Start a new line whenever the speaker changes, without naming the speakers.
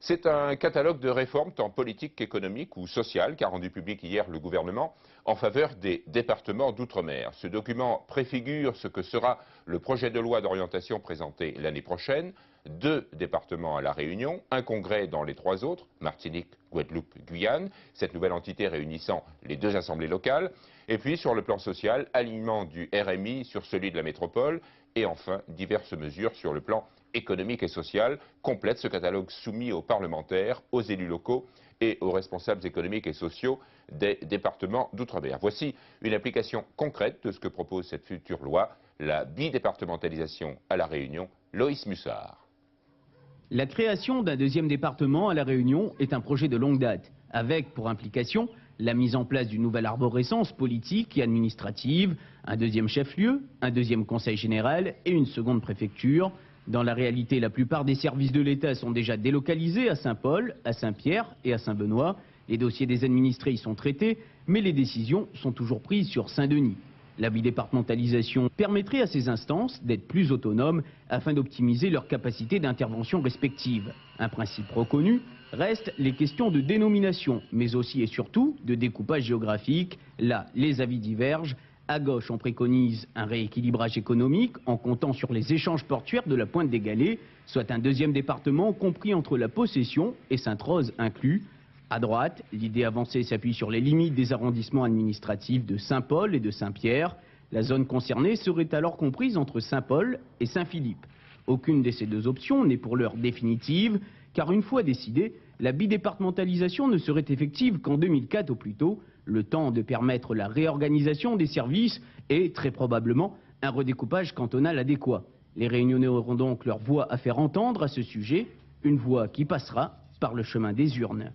C'est un catalogue de réformes tant politiques qu'économiques ou sociales qu'a rendu public hier le gouvernement en faveur des départements d'outre-mer. Ce document préfigure ce que sera le projet de loi d'orientation présenté l'année prochaine. 2 départements à La Réunion, un congrès dans les 3 autres, Martinique, Guadeloupe, Guyane, cette nouvelle entité réunissant les 2 assemblées locales. Et puis sur le plan social, alignement du RMI sur celui de la métropole et enfin diverses mesures sur le plan économique et social complètent ce catalogue soumis aux parlementaires, aux élus locaux et aux responsables économiques et sociaux des départements d'outre-mer. Voici une application concrète de ce que propose cette future loi, la bidépartementalisation à La Réunion. Loïs Mussard.
La création d'un 2e département à La Réunion est un projet de longue date, avec pour implication la mise en place d'une nouvelle arborescence politique et administrative, un 2e chef-lieu, un 2e conseil général et une 2e préfecture. Dans la réalité, la plupart des services de l'État sont déjà délocalisés à Saint-Paul, à Saint-Pierre et à Saint-Benoît. Les dossiers des administrés y sont traités, mais les décisions sont toujours prises sur Saint-Denis. La bidépartementalisation permettrait à ces instances d'être plus autonomes afin d'optimiser leurs capacités d'intervention respectives. Un principe reconnu restent les questions de dénomination, mais aussi et surtout de découpage géographique. Là, les avis divergent. À gauche, on préconise un rééquilibrage économique en comptant sur les échanges portuaires de la Pointe des Galets, soit un 2e département compris entre la Possession et Sainte-Rose inclus. À droite, l'idée avancée s'appuie sur les limites des arrondissements administratifs de Saint-Paul et de Saint-Pierre. La zone concernée serait alors comprise entre Saint-Paul et Saint-Philippe. Aucune de ces 2 options n'est pour l'heure définitive, car une fois décidée, la bidépartementalisation ne serait effective qu'en 2004 au plus tôt, le temps de permettre la réorganisation des services et, très probablement, un redécoupage cantonal adéquat. Les Réunionnais auront donc leur voix à faire entendre à ce sujet, une voix qui passera par le chemin des urnes.